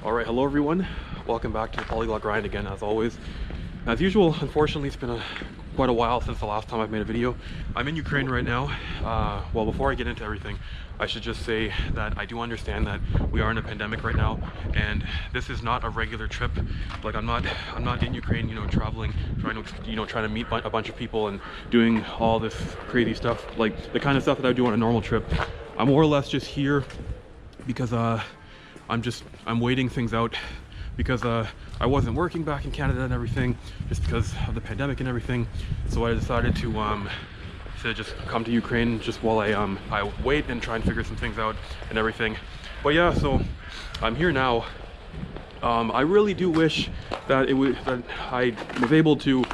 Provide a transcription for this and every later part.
All right, hello everyone. Welcome back to the Polyglot grind again, as always. As usual, unfortunately, it's been quite a while since the last time I've made a video. I'm in Ukraine right now. Well, before I get into everything, I should just say that I do understand that we are in a pandemic right now, and this is not a regular trip. Like I'm not in Ukraine, traveling, trying to meet a bunch of people and doing all this crazy stuff, like the kind of stuff that I would do on a normal trip. I'm more or less just here because I'm waiting things out because I wasn't working back in Canada and everything, just because of the pandemic and everything. So I decided to just come to Ukraine just while I wait and try and figure some things out and everything. But yeah, so I'm here now. I really do wish that I was able to,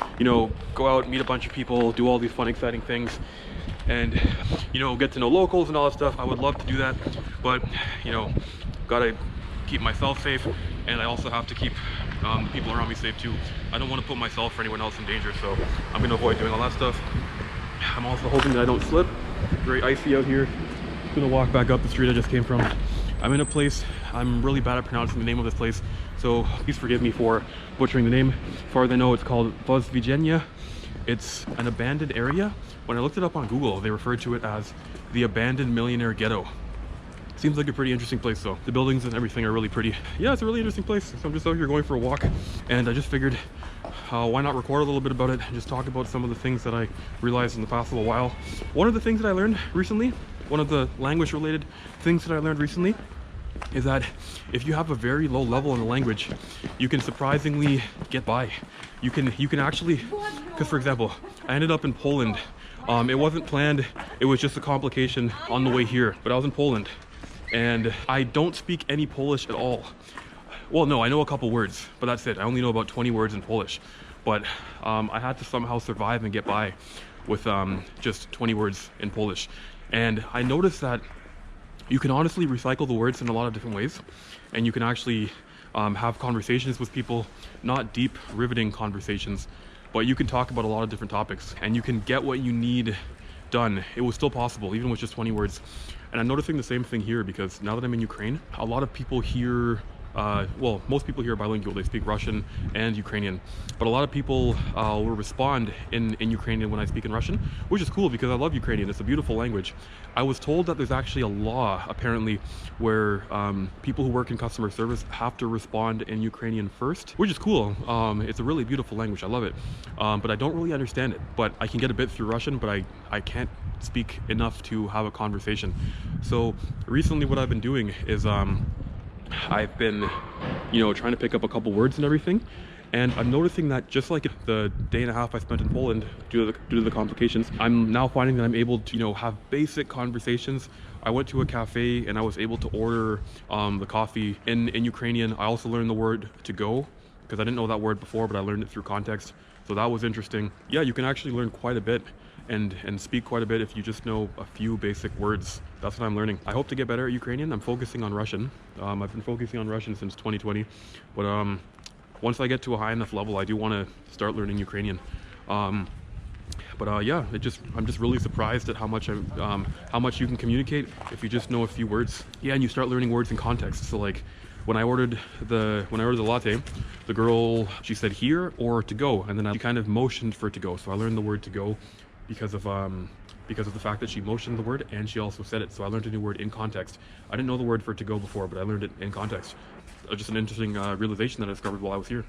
go out, meet a bunch of people, do all these fun, exciting things, and get to know locals and all that stuff. I would love to do that, but gotta keep myself safe, and I also have to keep the people around me safe too. I don't want to put myself or anyone else in danger, so I'm gonna avoid doing all that stuff. I'm also hoping that I don't slip. Very icy out here. I'm gonna walk back up the street I just came from. I'm in a place, I'm really bad at pronouncing the name of this place, so please forgive me for butchering the name. As far as I know, it's called Vozdvizhenka. It's an abandoned area. When I looked it up on Google, they referred to it as the abandoned millionaire ghetto. Seems like a pretty interesting place though. The buildings and everything are really pretty. Yeah, it's a really interesting place. So I'm just out here going for a walk, and I just figured why not record a little bit about it and just talk about some of the things that I realized in the past little while. One of the things that I learned recently, one of the language related things that I learned recently, is that if you have a very low level in the language, you can surprisingly get by. You can actually, because for example, I ended up in Poland. It wasn't planned, it was just a complication on the way here, but I was in Poland. And I don't speak any Polish at all. Well, no, I know a couple words, but that's it. I only know about 20 words in Polish. But I had to somehow survive and get by with just 20 words in Polish. And I noticed that you can honestly recycle the words in a lot of different ways. And you can actually have conversations with people, not deep, riveting conversations, but you can talk about a lot of different topics and you can get what you need done. It was still possible, even with just 20 words. And I'm noticing the same thing here, because now that I'm in Ukraine, a lot of people here, well, most people here are bilingual. They speak Russian and Ukrainian, but a lot of people will respond in Ukrainian when I speak in Russian, which is cool because I love Ukrainian. It's a beautiful language. I was told that there's actually a law apparently where people who work in customer service have to respond in Ukrainian first, which is cool. It's a really beautiful language. I love it, but I don't really understand it. But I can get a bit through Russian, but I can't speak enough to have a conversation. So recently what I've been doing is I've been trying to pick up a couple words and everything, and I'm noticing that just like the day and a half I spent in Poland due to the complications, I'm now finding that I'm able to have basic conversations. I went to a cafe and I was able to order the coffee in Ukrainian. I also learned the word to go, because I didn't know that word before, but I learned it through context, so that was interesting. Yeah, you can actually learn quite a bit and speak quite a bit if you just know a few basic words. That's what I'm learning. I hope to get better at Ukrainian. I'm focusing on Russian. I've been focusing on Russian since 2020, but once I get to a high enough level, I do want to start learning Ukrainian. Yeah, I'm just really surprised at how much you can communicate if you just know a few words. Yeah, and you start learning words in context. So like when I ordered the latte, the girl, she said here or to go, and then she kind of motioned for it to go. So I learned the word to go because of the fact that she motioned the word and she also said it. So I learned a new word in context. I didn't know the word for to go before, but I learned it in context. Just an interesting realization that I discovered while I was here.